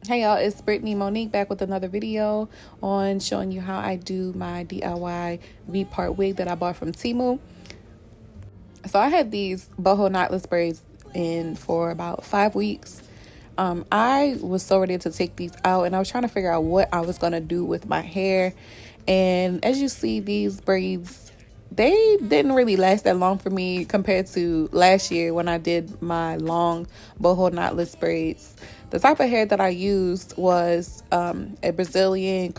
Hey y'all, it's Brittany Monique back with another video on showing you how I do my DIY V-part wig that I bought from TEMU. So I had these boho knotless braids in for about 5 weeks. I was so ready to take these out, and I was trying to figure out what I was going to do with my hair. And as you see, these braids, they didn't really last that long for me compared to last year when I did my long boho knotless braids. The type of hair that I used was a Brazilian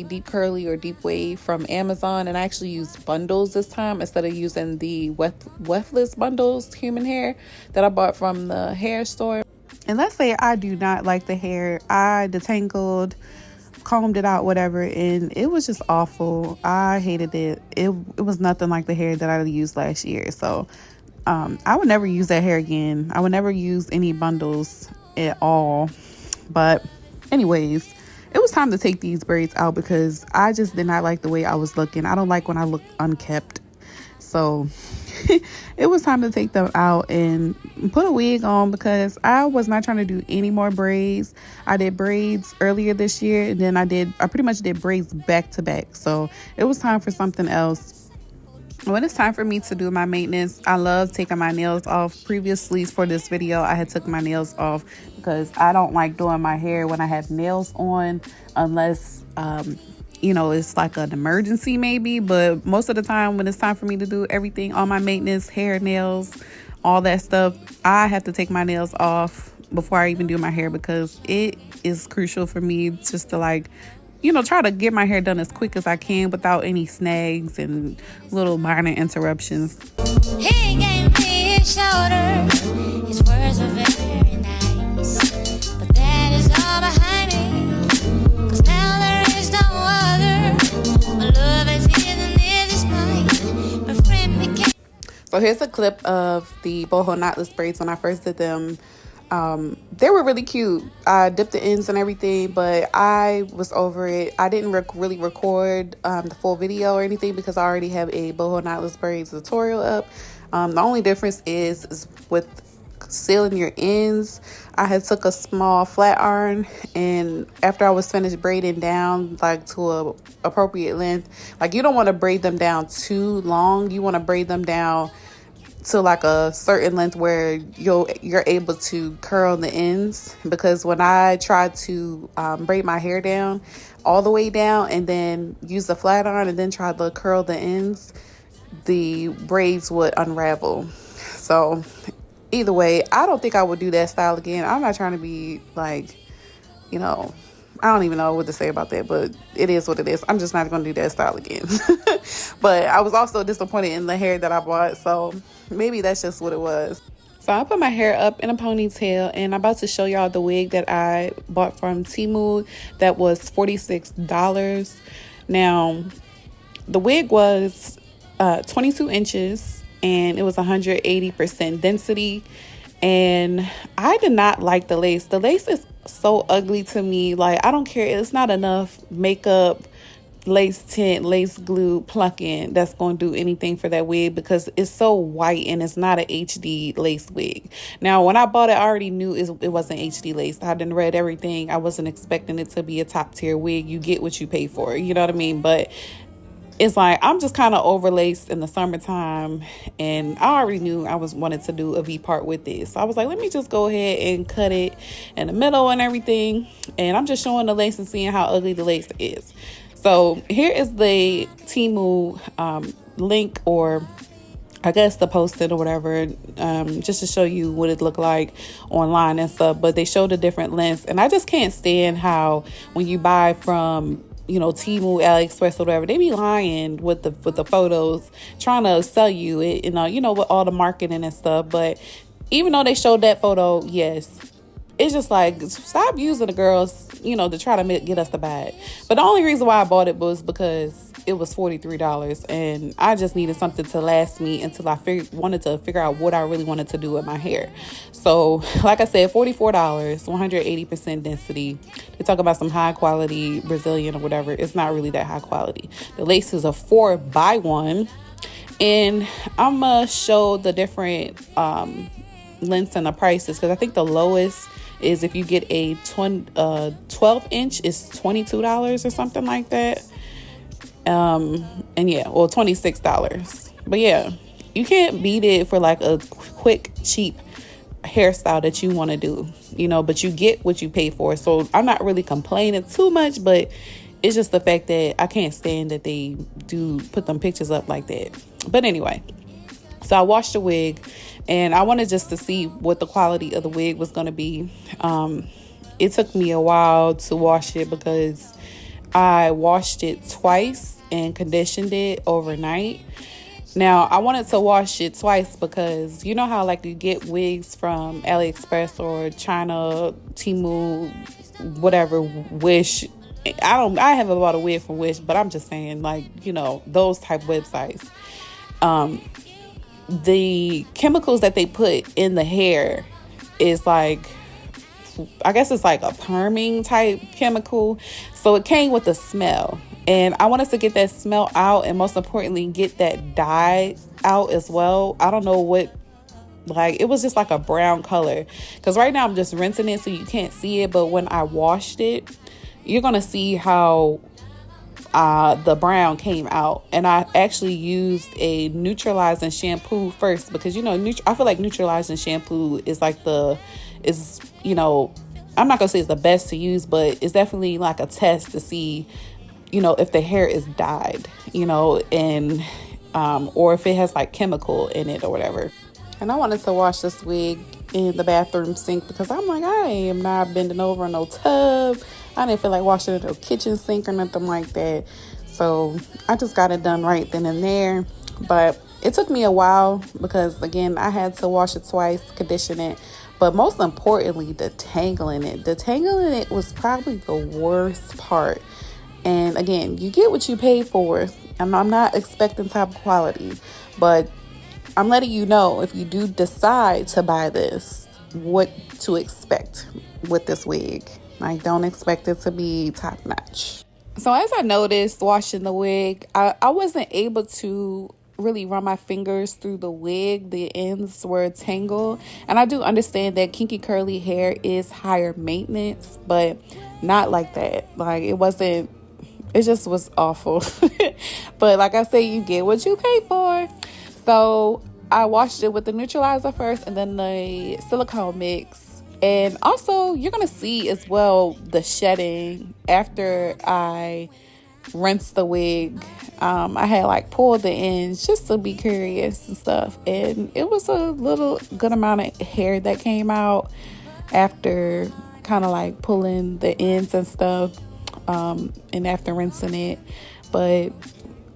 deep curly or deep wave from Amazon, and I actually used bundles this time instead of using the weftless bundles human hair that I bought from the hair store. And let's say I do not like the hair. I detangled, combed it out, whatever, and it was just awful. I hated it. It was nothing like the hair that I used last year. So I would never use that hair again. I would never use any bundles at all. But anyways, it was time to take these braids out because I just did not like the way I was looking. I don't like when I look unkept. So it was time to take them out and put a wig on because I was not trying to do any more braids. I did braids earlier this year, and then I pretty much did braids back to back. So it was time for something else. When it's time for me to do my maintenance, I love taking my nails off. Previously for this video, I had took my nails off because I don't like doing my hair when I have nails on unless you know, it's like an emergency maybe. But most of the time when it's time for me to do everything on my maintenance, hair, nails, all that stuff, I have to take my nails off before I even do my hair because it is crucial for me just to, like, you know, try to get my hair done as quick as I can without any snags and little minor interruptions. He gave me his shoulder. His words were very nice, but that is all behind me. 'Cause now there is no other. My love is his and his is mine. My friend became. So here's a clip of the boho knotless braids when I first did them. They were really cute. I dipped the ends and everything, but I was over it. I didn't really record the full video or anything because I already have a boho knotless braids tutorial up. The only difference is with sealing your ends. I had took a small flat iron, and after I was finished braiding down like to a appropriate length, like you don't want to braid them down too long. You want to braid them down to like a certain length where you're able to curl the ends, because when I tried to braid my hair down all the way down and then use the flat iron and then try to curl the ends, the braids would unravel. So either way, I don't think I would do that style again. I'm not trying to be like, you know, I don't even know what to say about that, but it is what it is. I'm just not going to do that style again. But I was also disappointed in the hair that I bought, so maybe that's just what it was. So I put my hair up in a ponytail, and I'm about to show y'all the wig that I bought from TEMU that was $46. Now, the wig was 22 inches, and it was 180% density. And I did not like the lace. The lace is so ugly to me. Like, I don't care. It's not enough makeup, lace tint, lace glue, plucking that's going to do anything for that wig because it's so white and it's not an HD lace wig. Now, when I bought it, I already knew it wasn't HD lace. I didn't read everything. I wasn't expecting it to be a top tier wig. You get what you pay for. You know what I mean? But it's like I'm just kind of overlaced in the summertime, and I already knew I wanted to do a V part with this. So I was like, let me just go ahead and cut it in the middle and everything. And I'm just showing the lace and seeing how ugly the lace is. So here is the TEMU link, or I guess the post-it or whatever, just to show you what it looked like online and stuff. But they showed the different lengths, and I just can't stand how when you buy from, you know, TEMU, AliExpress, or whatever, they be lying with the photos, trying to sell you it, you know, with all the marketing and stuff. But even though they showed that photo, yes, it's just like, stop using the girls, you know, to try to get us to buy it. But the only reason why I bought it was because it was $43, and I just needed something to last me until I wanted to figure out what I really wanted to do with my hair. So, like I said, $44, 180% density. They talk about some high quality Brazilian or whatever. It's not really that high quality. The lace is a 4x1, and I'm gonna show the different lengths and the prices, because I think the lowest is if you get a 12 inch, it's $22 or something like that. And yeah, well, $26. But yeah, you can't beat it for like a quick, cheap hairstyle that you want to do, you know, but you get what you pay for. So I'm not really complaining too much, but it's just the fact that I can't stand that they do put them pictures up like that. But anyway, so I washed the wig, and I wanted just to see what the quality of the wig was going to be. It took me a while to wash it because I washed it twice and conditioned it overnight. Now, I wanted to wash it twice because you know how like you get wigs from AliExpress or China, TEMU, whatever, Wish. I haven't bought a wig from Wish, but I'm just saying, like, you know, those type websites. The chemicals that they put in the hair is like, I guess it's like a perming type chemical. So it came with a smell. And I wanted to get that smell out, and most importantly, get that dye out as well. I don't know what, like, it was just like a brown color. Because right now I'm just rinsing it so you can't see it. But when I washed it, you're going to see how the brown came out. And I actually used a neutralizing shampoo first because, you know, I feel like neutralizing shampoo is like you know, I'm not going to say it's the best to use, but it's definitely like a test to see, you know, if the hair is dyed, you know, and or if it has like chemical in it or whatever. And I wanted to wash this wig in the bathroom sink because I'm like, I am not bending over in no tub. I didn't feel like washing it in no kitchen sink or nothing like that. So I just got it done right then and there. But it took me a while because, again, I had to wash it twice, condition it. But most importantly, detangling it. Detangling it was probably the worst part. And again, you get what you pay for. I'm not expecting top quality, but I'm letting you know, if you do decide to buy this, what to expect with this wig. Like, don't expect it to be top notch. So as I noticed washing the wig, I wasn't able to really run my fingers through the wig. The ends were tangled. And I do understand that kinky curly hair is higher maintenance, but not like that. Like, it just was awful. But like I say, you get what you pay for. So I washed it with the neutralizer first and then the silicone mix. And also, you're going to see as well the shedding after I rinsed the wig. I had like pulled the ends just to be curious and stuff. And it was a little good amount of hair that came out after kind of like pulling the ends and stuff. And after rinsing it. But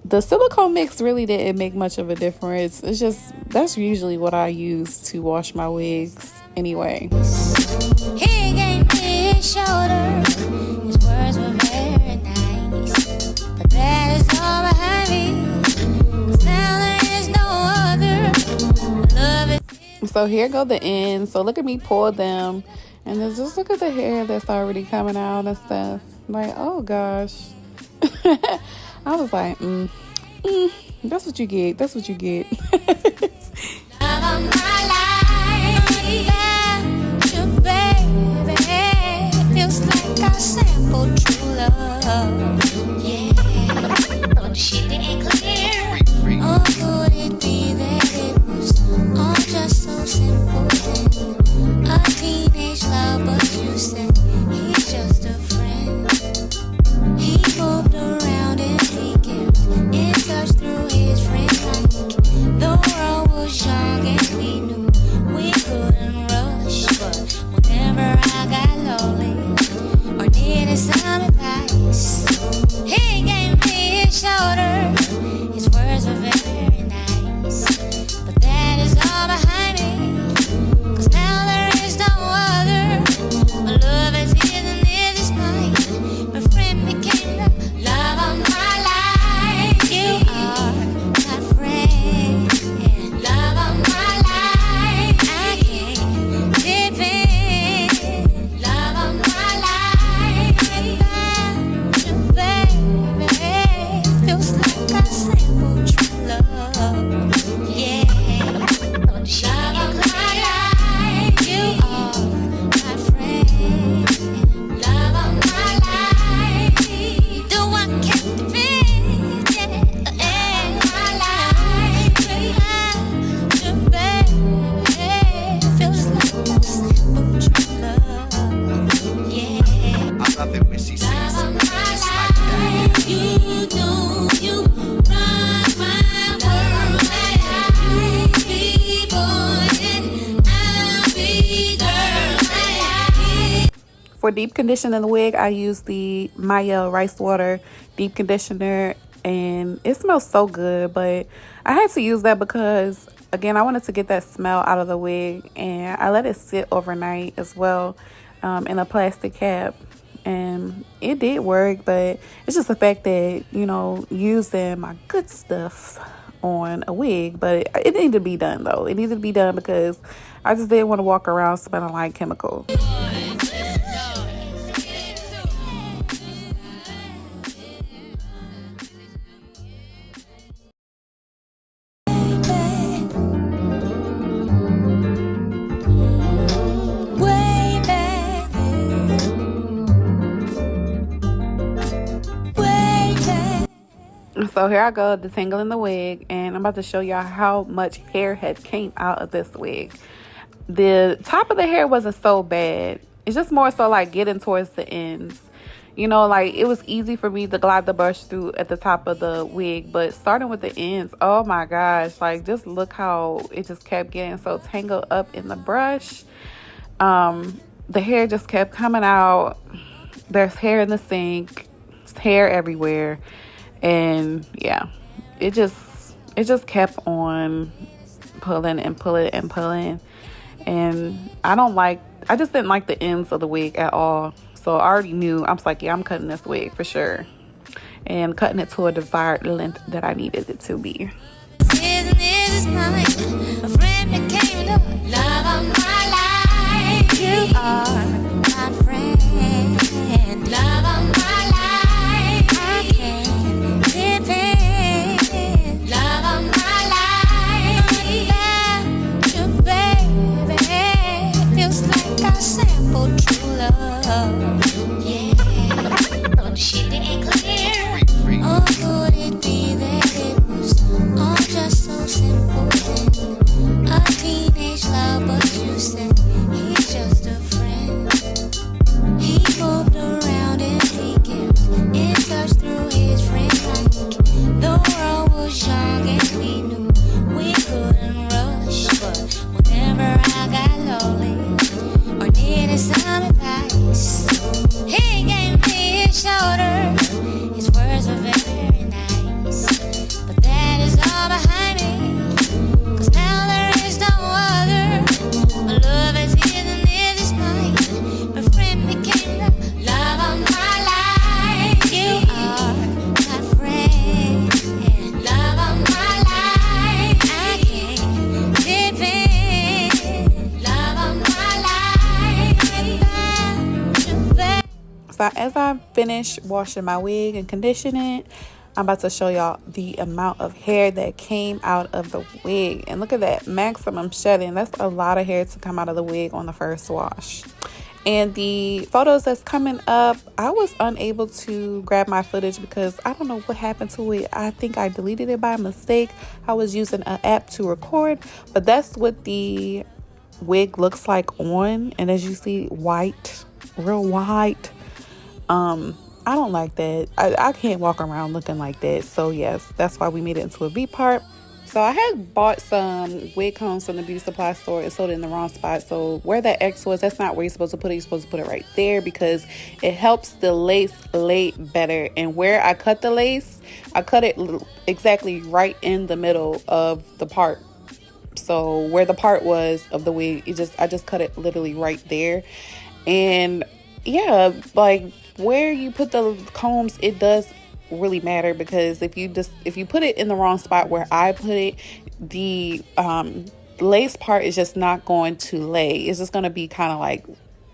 the silicone mix really didn't make much of a difference. It's just, that's usually what I use to wash my wigs anyway. He gave me his shoulder. His words were very nice, but that is all behind me. 'Cause now there is no other. Love it. So here go the ends. So look at me pull them, and then just look at the hair that's already coming out and stuff. Like, oh gosh. I was like, that's what you get. That's what you get. Love of my life, you baby. Feels like I sampled true love. Yeah, but the shit ain't clear. Oh, could it be that it was all just so simple? Then a teenage love, but you said he's just a friend. He moved around and he kept in touch through his friends like the world For deep conditioning the wig, I use the Mielle rice water deep conditioner, and it smells so good. But I had to use that because, again, I wanted to get that smell out of the wig, and I let it sit overnight as well in a plastic cap. And it did work, but it's just the fact that, you know, using my good stuff on a wig. But it needed to be done, though. It needed to be done because I just didn't want to walk around smelling like chemical. So here I go, detangling the wig, and I'm about to show y'all how much hair had came out of this wig. The top of the hair wasn't so bad. It's just more so like getting towards the ends. You know, like it was easy for me to glide the brush through at the top of the wig, but starting with the ends, oh my gosh, like just look how it just kept getting so tangled up in the brush. The hair just kept coming out. There's hair in the sink, there's hair everywhere. And yeah, it just kept on pulling and pulling and pulling. And I just didn't like the ends of the wig at all. So I already knew, I was like, yeah, I'm cutting this wig for sure. And cutting it to a desired length that I needed it to be. You are my friend, love of my life. I can't depend, love of my life. Without you, baby, feels like I sampled true love. Yeah, but the shit ain't clear. Or could it be that it was all just so simple then? A teenage love, but you said he's just a friend. He moved around and he kept in touch through his friends. Like the world was young and we knew we couldn't rush. But whenever I got lonely or needed some advice, he gave me his shoulder. His words were very nice, but that is all behind me. 'Cause now there is no other. My love is his and his is mine. My friend became the love of my life. You are my friend, love of my life. I can't depend, love of my life. Without you, babe. So as I finish washing my wig and conditioning it, I'm about to show y'all the amount of hair that came out of the wig. And look at that, maximum shedding. That's a lot of hair to come out of the wig on the first wash. And the photos that's coming up, I was unable to grab my footage because I don't know what happened to it. I think I deleted it by mistake. I was using an app to record, but that's what the wig looks like on. And as you see, white, real white. I don't like that. I can't walk around looking like that. So yes, that's why we made it into a V part. So I had bought some wig combs from the beauty supply store and sold it in the wrong spot. So where that X was, that's not where you're supposed to put it. You're supposed to put it right there because it helps the lace lay better. And where I cut the lace, I cut it exactly right in the middle of the part. So where the part was of the wig, I just cut it literally right there. And yeah, like where you put the combs, it does really matter because if you put it in the wrong spot where I put it, the lace part is just not going to lay. It's just going to be kind of like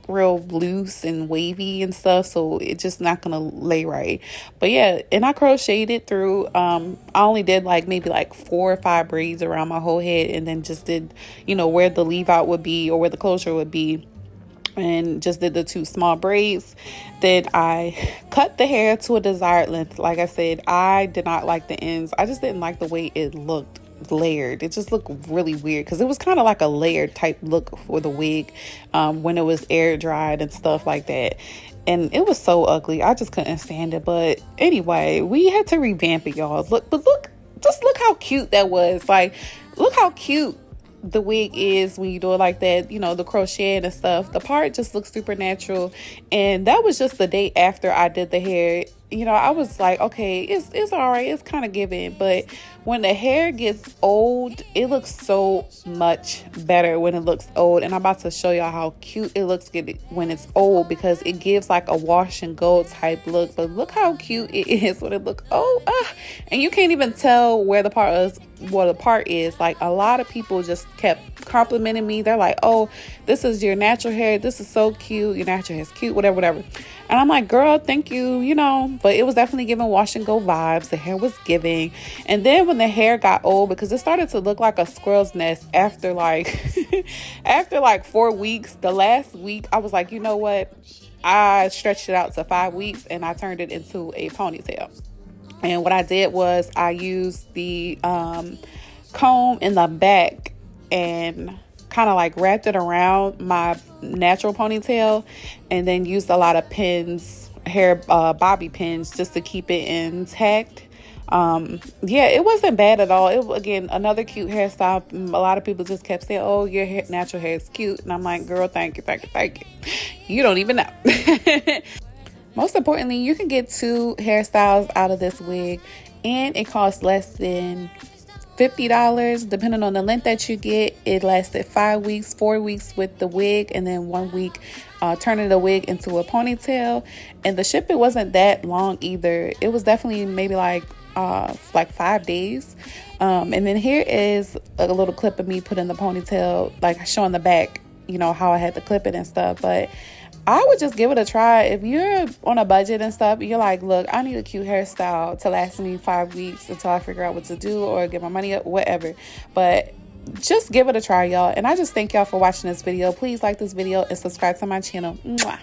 real loose and wavy and stuff, so it's just not gonna lay right. But yeah, and I crocheted it through. I only did like maybe like 4 or 5 braids around my whole head, and then just did, you know, where the leave out would be or where the closure would be, and just did the 2 small braids. Then I cut the hair to a desired length. Like I said, I did not like the ends. I just didn't like the way it looked layered. It just looked really weird because it was kind of like a layered type look for the wig when it was air dried and stuff like that, and it was so ugly. I just couldn't stand it. But anyway, we had to revamp it, y'all. Look how cute that was. Like, look how cute the wig is when you do it like that, you know, the crochet and stuff, the part just looks super natural. And that was just the day after I did the hair. You know, I was like, okay, it's all right, it's kind of giving. But when the hair gets old, it looks so much better when it looks old. And I'm about to show y'all how cute it looks when it's old, because it gives like a wash and go type look. But look how cute it is when it looks old. And you can't even tell where the part is. Like, a lot of people just kept complimenting me. They're like, oh, this is your natural hair, this is so cute, your natural hair is cute, whatever. And I'm like, girl, thank you, you know. But it was definitely giving wash and go vibes. The hair was giving. And then when the hair got old, because it started to look like a squirrel's nest after like after like 4 weeks, the last week I was like, you know what, I stretched it out to 5 weeks and I turned it into a ponytail. And what I did was I used the comb in the back and kind of like wrapped it around my natural ponytail, and then used a lot of pins, hair bobby pins, just to keep it intact. Yeah, it wasn't bad at all. It, again, another cute hairstyle. A lot of people just kept saying, oh, your natural hair is cute. And I'm like, girl, thank you. You don't even know. Most importantly, you can get 2 hairstyles out of this wig, and it costs less than $50 depending on the length that you get. It lasted 5 weeks, 4 weeks with the wig, and then 1 week turning the wig into a ponytail. And the shipping wasn't that long either. It was definitely maybe like 5 days. And then here is a little clip of me putting the ponytail, like showing the back, you know, how I had to clip it and stuff. But I would just give it a try. If you're on a budget and stuff, you're like, look, I need a cute hairstyle to last me 5 weeks until I figure out what to do or get my money up, whatever. But just give it a try, y'all. And I just thank y'all for watching this video. Please like this video and subscribe to my channel. Mwah.